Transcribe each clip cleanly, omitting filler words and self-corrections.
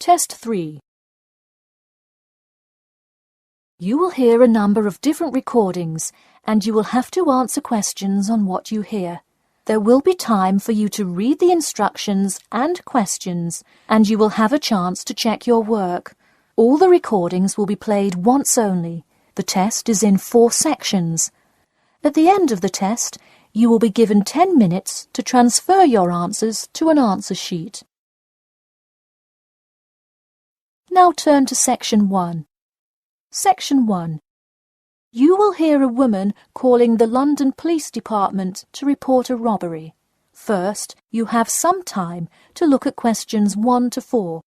Test 3. You will hear a number of different recordings and you will have to answer questions on what you hear. There will be time for you to read the instructions and questions and you will have a chance to check your work. All the recordings will be played once only. The test is in 4 sections. At the end of the test, you will be given 10 minutes to transfer your answers to an answer sheet. Now turn to Section 1. Section 1. You will hear a woman calling the London Police Department to report a robbery. First, you have some time to look at questions 1 to 4.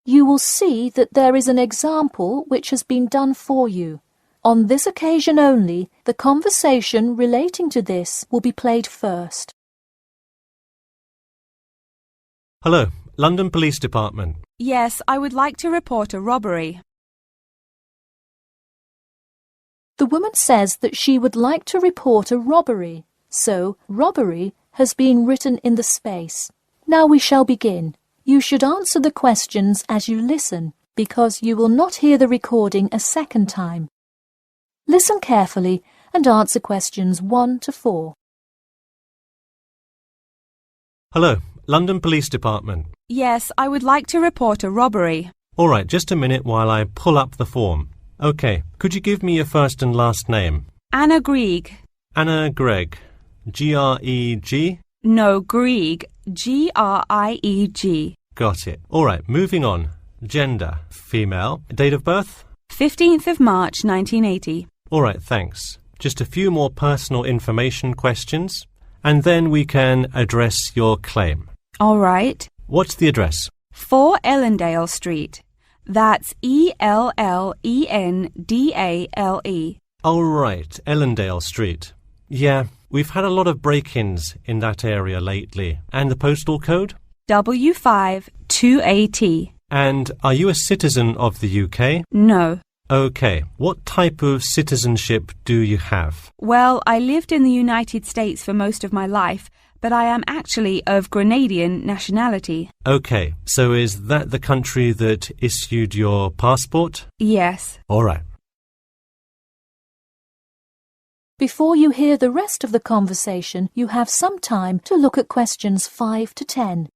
You will see that there is an example which has been done for you. On this occasion only, the conversation relating to this will be played first. Hello, London Police Department. Yes, I would like to report a robbery. The woman says that she would like to report a robbery, so robbery has been written in the space. Now we shall begin. You should answer the questions as you listen, because you will not hear the recording a second time. Listen carefully and answer questions 1 to 4. Hello, London Police Department. Yes, I would like to report a robbery. All right, just a minute while I pull up the form. OK, could you give me your first and last name? Anna Grieg. Anna Gregg. G-R-E-G? No, Grieg. G-R-I-E-G. Got it. All right, moving on. Gender, female. Date of birth? 15th of March, 1980. All right, thanks. Just a few more personal information questions, and then we can address your claim. All right. What's the address? 4 Ellendale Street. That's E-L-L-E-N-D-A-L-E. All right, Ellendale Street. Yeah, we've had a lot of break-ins in that area lately. And the postal code? W5 2AT. And are you a citizen of the UK? No. OK. What type of citizenship do you have? Well, I lived in the United States for most of my life, but I am actually of Grenadian nationality. OK. So is that the country that issued your passport? Yes. All right. Before you hear the rest of the conversation, you have some time to look at questions 5 to 10.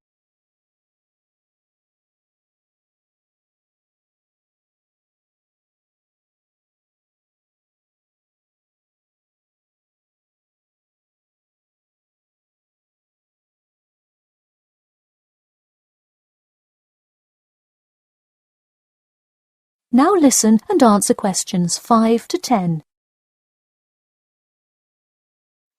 Now listen and answer questions 5 to 10.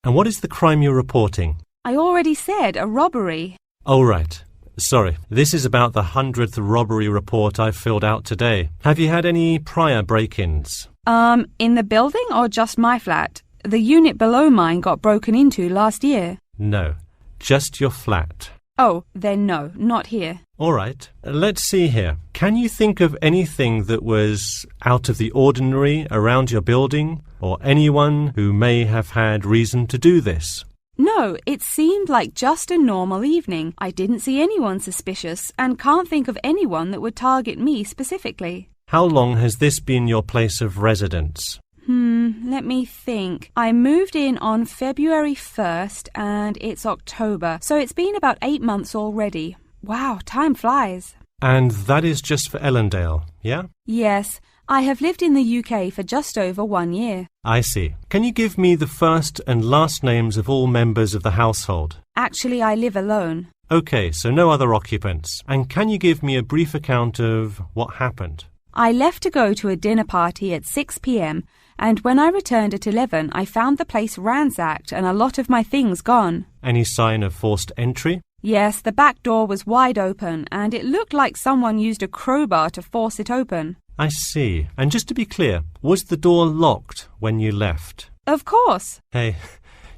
And what is the crime you're reporting? I already said a robbery. Oh, right. Sorry. This is about the 100th robbery report I've filled out today. Have you had any prior break-ins? In the building or just my flat? The unit below mine got broken into last year. No. Just your flat. Oh, then no, not here. All right. Let's see here. Can you think of anything that was out of the ordinary around your building, or anyone who may have had reason to do this? No, it seemed like just a normal evening. I didn't see anyone suspicious and can't think of anyone that would target me specifically. How long has this been your place of residence? Let me think. I moved in on February 1st and it's October, so it's been about 8 months already. Wow, time flies. And that is just for Ellendale, yeah? Yes, I have lived in the UK for just over 1 year. I see. Can you give me the first and last names of all members of the household? Actually, I live alone. OK, so no other occupants. And can you give me a brief account of what happened? I left to go to a dinner party at 6 p.m. and when I returned at 11, I found the place ransacked and a lot of my things gone. Any sign of forced entry? Yes, the back door was wide open, and it looked like someone used a crowbar to force it open. I see. And just to be clear, was the door locked when you left? Of course. Hey,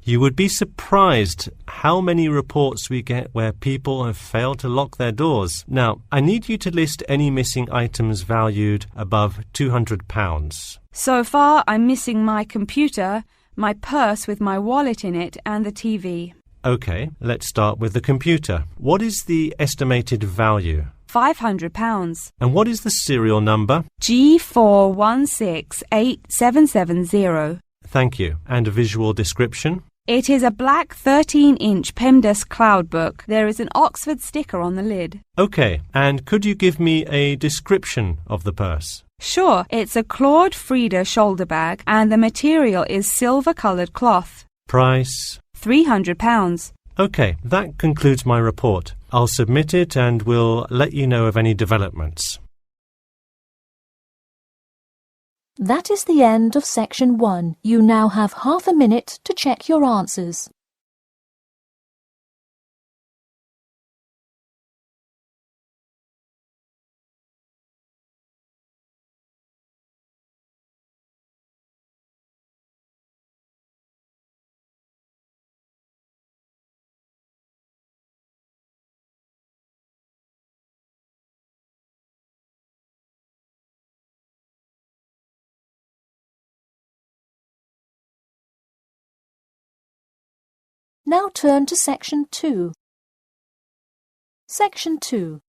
you would be surprised how many reports we get where people have failed to lock their doors. Now, I need you to list any missing items valued above £200. So far, I'm missing my computer, my purse with my wallet in it, and the TV. OK, let's start with the computer. What is the estimated value? £500. And what is the serial number? G41687770. Thank you. And a visual description? It is a black 13-inch PEMDAS cloud book. There is an Oxford sticker on the lid. OK, and could you give me a description of the purse? Sure, it's a Claude Frieda shoulder bag, and the material is silver-coloured cloth. Price? £300. OK, that concludes my report. I'll submit it and we'll let you know of any developments. That is the end of section 1. You now have half a minute to check your answers. Now turn to section 2. Section 2.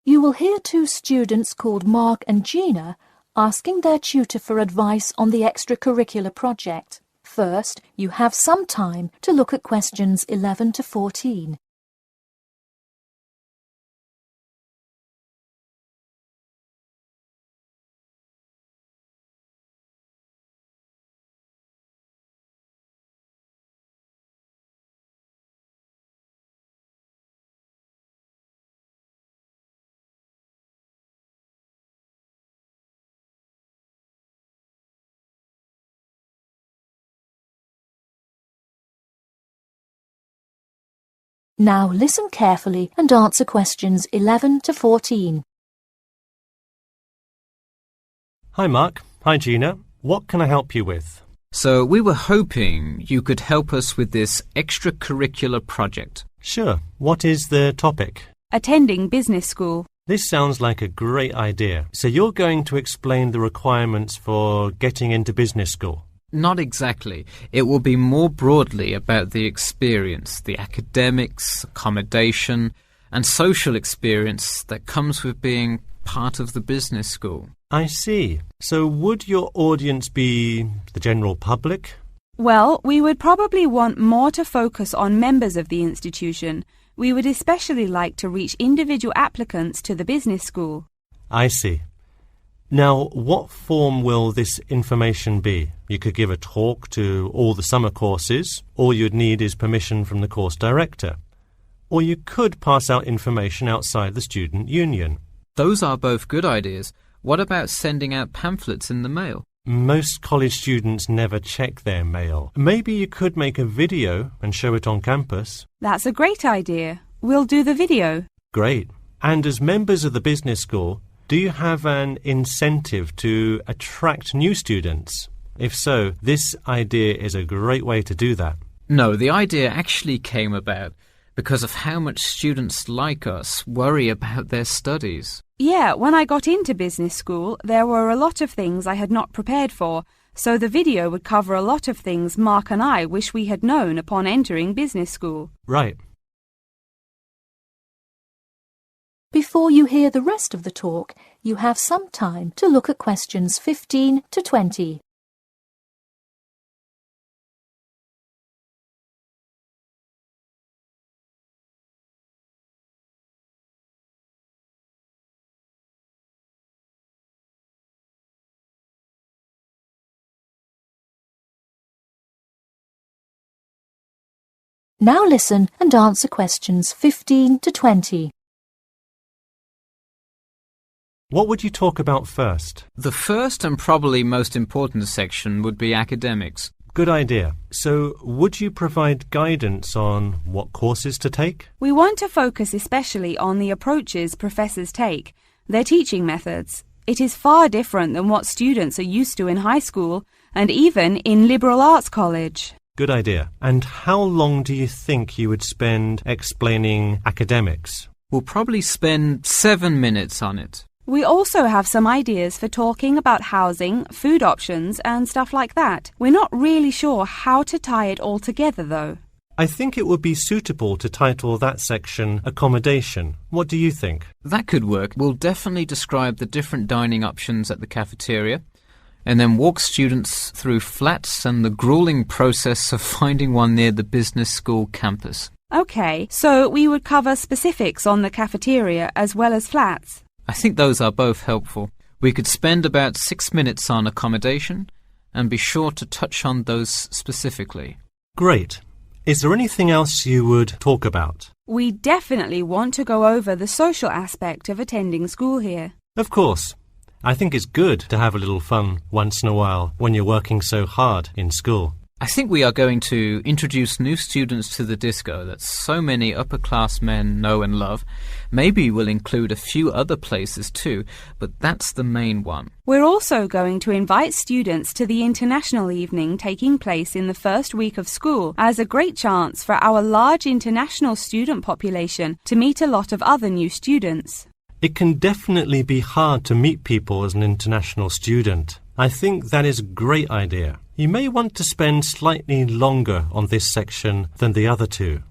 You will hear two students called Mark and Gina asking their tutor for advice on the extracurricular project. First, you have some time to look at questions 11 to 14. Now listen carefully and answer questions 11 to 14. Hi Mark. Hi Gina. What can I help you with? So we were hoping you could help us with this extracurricular project. Sure. What is the topic? Attending business school. This sounds like a great idea. So you're going to explain the requirements for getting into business school? Not exactly. It will be more broadly about the experience, the academics, accommodation, and social experience that comes with being part of the business school. I see. So would your audience be the general public? Well, we would probably want more to focus on members of the institution. We would especially like to reach individual applicants to the business school. I see. Now, what form will this information be? You could give a talk to all the summer courses. All you'd need is permission from the course director. Or you could pass out information outside the student union. Those are both good ideas. What about sending out pamphlets in the mail? Most college students never check their mail. Maybe you could make a video and show it on campus. That's a great idea. We'll do the video. Great. And as members of the business school, do you have an incentive to attract new students? If so, this idea is a great way to do that. No, the idea actually came about because of how much students like us worry about their studies. Yeah, when I got into business school, there were a lot of things I had not prepared for, so the video would cover a lot of things Mark and I wish we had known upon entering business school. Right. Before you hear the rest of the talk, you have some time to look at questions 15 to 20. Now listen and answer questions 15 to 20. What would you talk about first? The first and probably most important section would be academics. Good idea. So, would you provide guidance on what courses to take? We want to focus especially on the approaches professors take, their teaching methods. It is far different than what students are used to in high school and even in liberal arts college. Good idea. And how long do you think you would spend explaining academics? We'll probably spend 7 minutes on it. We also have some ideas for talking about housing, food options and stuff like that. We're not really sure how to tie it all together though. I think it would be suitable to title that section Accommodation. What do you think? That could work. We'll definitely describe the different dining options at the cafeteria and then walk students through flats and the grueling process of finding one near the business school campus. Okay, so we would cover specifics on the cafeteria as well as flats. I think those are both helpful. We could spend about 6 minutes on accommodation and be sure to touch on those specifically. Great. Is there anything else you would talk about? We definitely want to go over the social aspect of attending school here. Of course. I think it's good to have a little fun once in a while when you're working so hard in school. I think we are going to introduce new students to the disco that so many upper-class men know and love. Maybe we'll include a few other places too, but that's the main one. We're also going to invite students to the international evening taking place in the first week of school as a great chance for our large international student population to meet a lot of other new students. It can definitely be hard to meet people as an international student. I think that is a great idea. You may want to spend slightly longer on this section than the other two.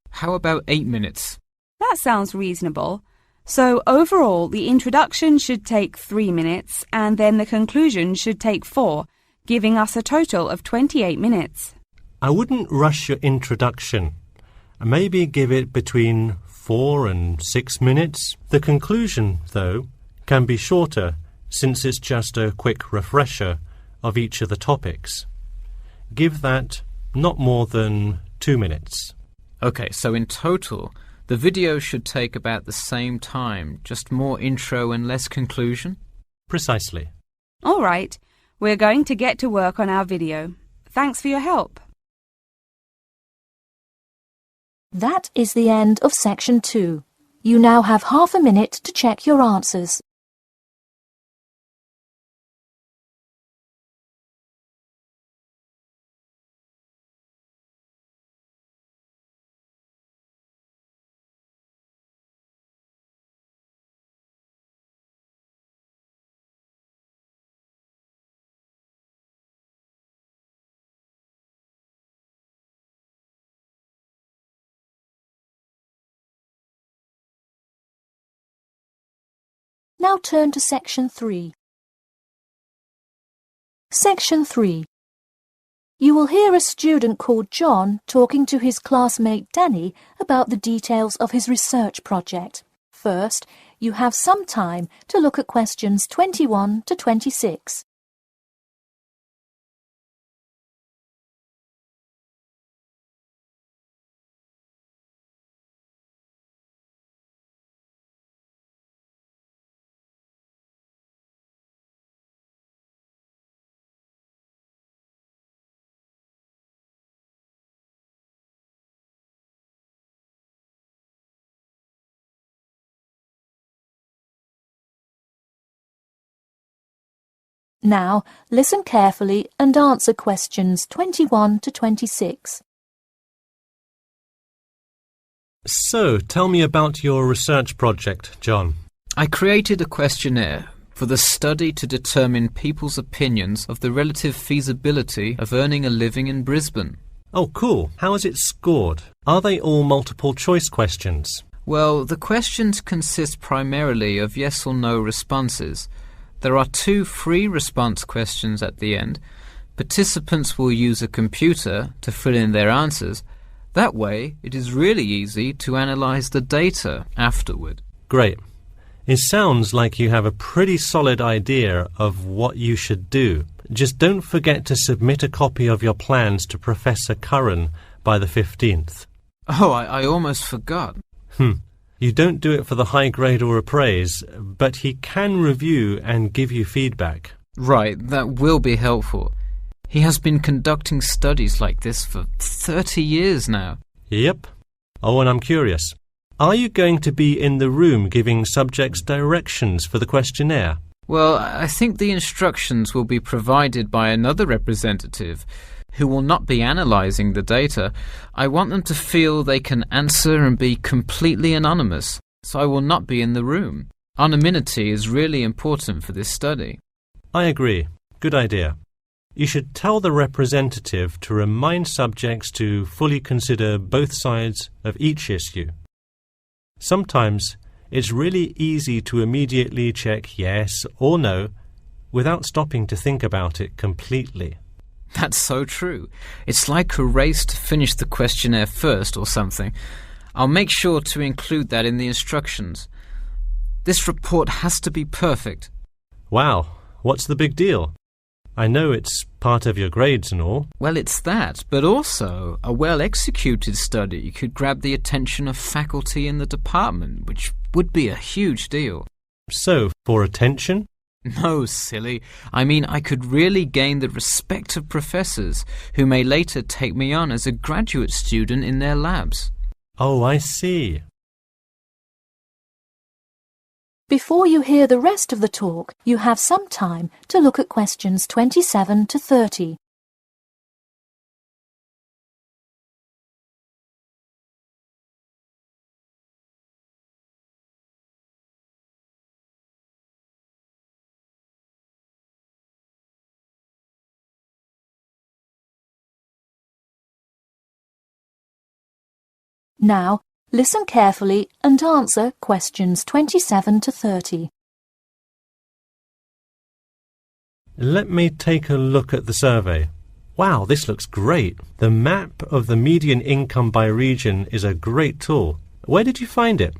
How about 8 minutes? That sounds reasonable. So overall, the introduction should take 3 minutes and then the conclusion should take 4, giving us a total of 28 minutes. I wouldn't rush your introduction. Maybe give it between 4 and 6 minutes. The conclusion, though, can be shorter since it's just a quick refresher of each of the topics. Give that not more than 2 minutes. Okay, so in total, the video should take about the same time, just more intro and less conclusion? Precisely. All right, we're going to get to work on our video. Thanks for your help. That is the end of section 2. You now have half a minute to check your answers. Now turn to section 3. Section 3. You will hear a student called John talking to his classmate Danny about the details of his research project. First, you have some time to look at questions 21 to 26. Now, listen carefully and answer questions 21 to 26. So, tell me about your research project, John. I created a questionnaire for the study to determine people's opinions of the relative feasibility of earning a living in Brisbane. Oh, cool. How is it scored? Are they all multiple choice questions? Well, the questions consist primarily of yes or no responses. There are 2 free response questions at the end. Participants will use a computer to fill in their answers. That way, it is really easy to analyze the data afterward. Great. It sounds like you have a pretty solid idea of what you should do. Just don't forget to submit a copy of your plans to Professor Curran by the 15th. Oh, I almost forgot. You don't do it for the high grade or a praise, but he can review and give you feedback. Right, that will be helpful. He has been conducting studies like this for 30 years now. Yep. Oh, and I'm curious. Are you going to be in the room giving subjects directions for the questionnaire? Well, I think the instructions will be provided by another representative who will not be analysing the data. I want them to feel they can answer and be completely anonymous, so I will not be in the room. Anonymity is really important for this study. I agree. Good idea. You should tell the representative to remind subjects to fully consider both sides of each issue. Sometimes it's really easy to immediately check yes or no without stopping to think about it completely. That's so true. It's like a race to finish the questionnaire first or something. I'll make sure to include that in the instructions. This report has to be perfect. Wow, what's the big deal? I know it's part of your grades and all. Well, it's that, but also a well-executed study could grab the attention of faculty in the department, which would be a huge deal. So, for attention? No, silly. I mean, I could really gain the respect of professors who may later take me on as a graduate student in their labs. Oh, I see. Before you hear the rest of the talk, you have some time to look at questions 27 to 30. Now, listen carefully and answer questions 27 to 30. Let me take a look at the survey. Wow, this looks great. The map of the median income by region is a great tool. Where did you find it?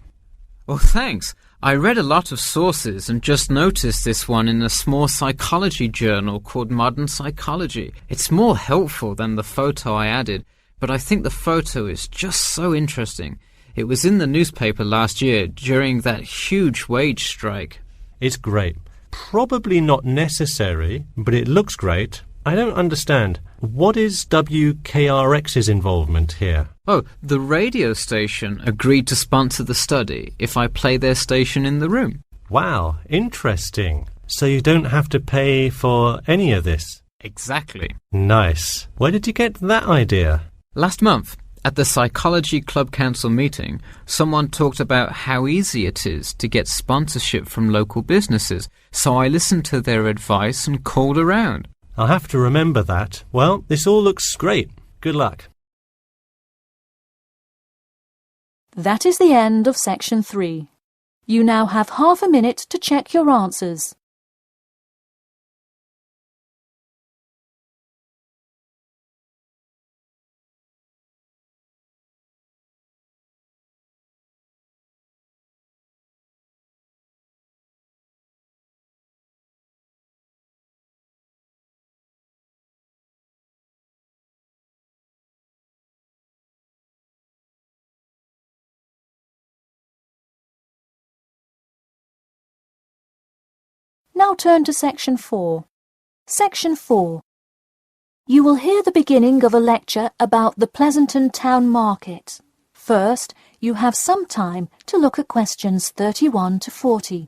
Well, thanks. I read a lot of sources and just noticed this one in a small psychology journal called Modern Psychology. It's more helpful than the photo I added, but I think the photo is just so interesting. It was in the newspaper last year during that huge wage strike. It's great. Probably not necessary, but it looks great. I don't understand. What is WKRX's involvement here? Oh, the radio station agreed to sponsor the study if I play their station in the room. Wow, interesting. So you don't have to pay for any of this? Exactly. Nice. Where did you get that idea? Last month, at the Psychology Club Council meeting, someone talked about how easy it is to get sponsorship from local businesses, so I listened to their advice and called around. I'll have to remember that. Well, this all looks great. Good luck. That is the end of section 3. You now have half a minute to check your answers. Now turn to section 4. Section 4. You will hear the beginning of a lecture about the Pleasanton Town Market. First, you have some time to look at questions 31 to 40.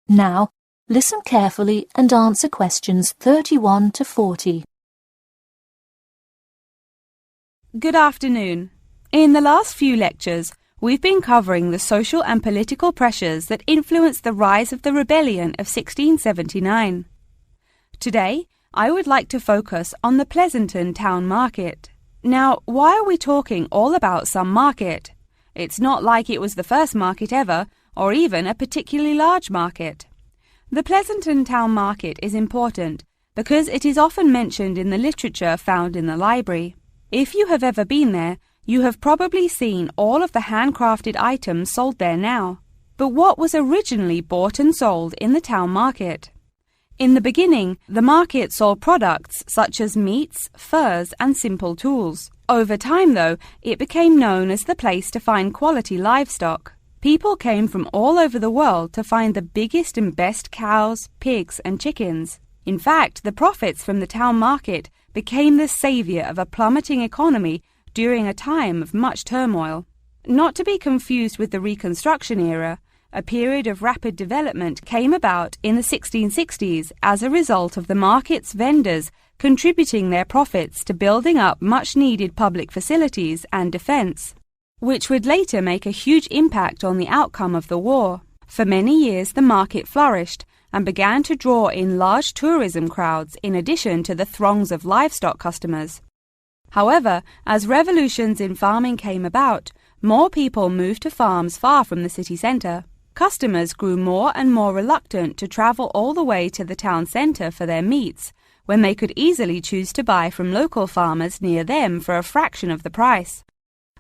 Now, listen carefully and answer questions 31 to 40. Good afternoon. In the last few lectures, we've been covering the social and political pressures that influenced the rise of the rebellion of 1679. Today, I would like to focus on the Pleasanton Town Market. Now, why are we talking all about some market? It's not like it was the first market ever, or even a particularly large market. The Pleasanton Town Market is important because it is often mentioned in the literature found in the library. If you have ever been there, you have probably seen all of the handcrafted items sold there now. But what was originally bought and sold in the town market? In the beginning, the market sold products such as meats, furs, and simple tools. Over time, though, it became known as the place to find quality livestock. People came from all over the world to find the biggest and best cows, pigs, and chickens. In fact, the profits from the town market became the savior of a plummeting economy during a time of much turmoil. Not to be confused with the Reconstruction era, a period of rapid development came about in the 1660s as a result of the market's vendors contributing their profits to building up much-needed public facilities and defense, which would later make a huge impact on the outcome of the war. For many years, the market flourished and began to draw in large tourism crowds in addition to the throngs of livestock customers. However, as revolutions in farming came about, more people moved to farms far from the city centre. Customers grew more and more reluctant to travel all the way to the town centre for their meats, when they could easily choose to buy from local farmers near them for a fraction of the price.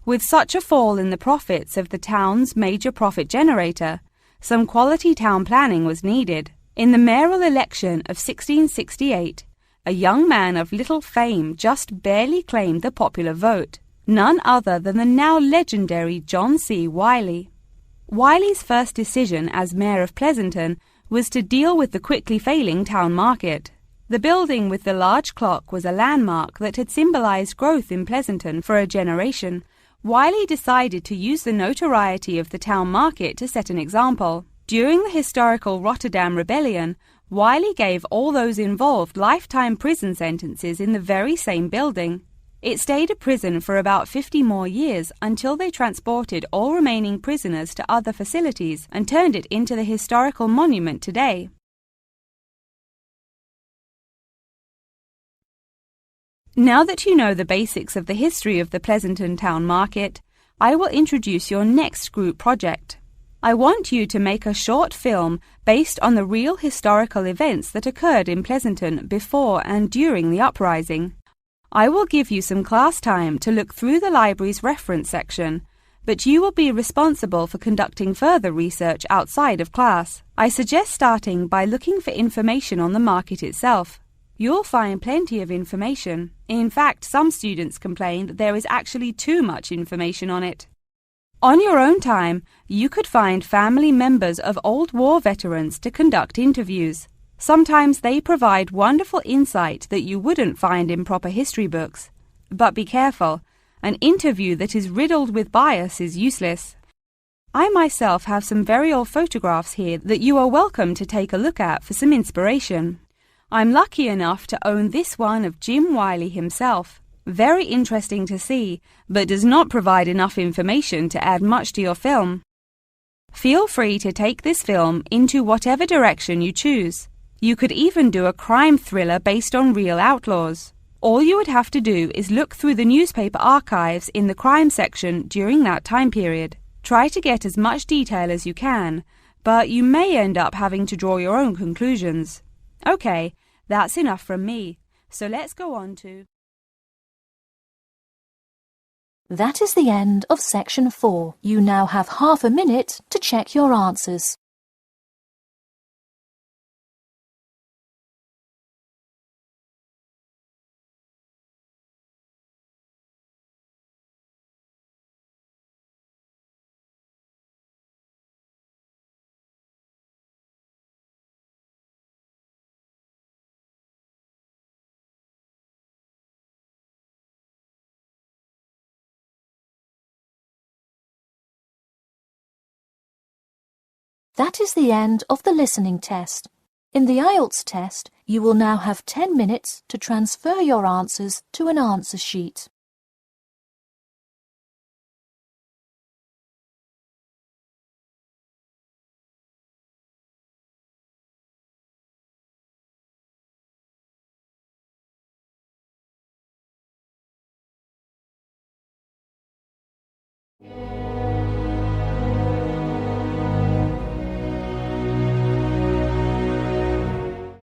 With such a fall in the profits of the town's major profit generator, some quality town planning was needed. In the mayoral election of 1668, a young man of little fame just barely claimed the popular vote, none other than the now legendary John C. Wiley. Wiley's first decision as mayor of Pleasanton was to deal with the quickly failing town market. The building with the large clock was a landmark that had symbolized growth in Pleasanton for a generation. Wiley decided to use the notoriety of the town market to set an example. During the historical Rotterdam Rebellion, Wiley gave all those involved lifetime prison sentences in the very same building. It stayed a prison for about 50 more years until they transported all remaining prisoners to other facilities and turned it into the historical monument today. Now that you know the basics of the history of the Pleasanton Town Market, I will introduce your next group project. I want you to make a short film based on the real historical events that occurred in Pleasanton before and during the uprising. I will give you some class time to look through the library's reference section, but you will be responsible for conducting further research outside of class. I suggest starting by looking for information on the market itself. You'll find plenty of information. In fact, some students complain that there is actually too much information on it. On your own time, you could find family members of old war veterans to conduct interviews. Sometimes they provide wonderful insight that you wouldn't find in proper history books. But be careful, an interview that is riddled with bias is useless. I myself have some very old photographs here that you are welcome to take a look at for some inspiration. I'm lucky enough to own this one of Jim Wiley himself. Very interesting to see, but does not provide enough information to add much to your film. Feel free to take this film into whatever direction you choose. You could even do a crime thriller based on real outlaws. All you would have to do is look through the newspaper archives in the crime section during that time period. Try to get as much detail as you can, but you may end up having to draw your own conclusions. Okay, that's enough from me, so let's go on to... That is the end of section 4. You now have half a minute to check your answers. That is the end of the listening test. In the Ielts test, you will now have 10 minutes to transfer your answers to an answer sheet.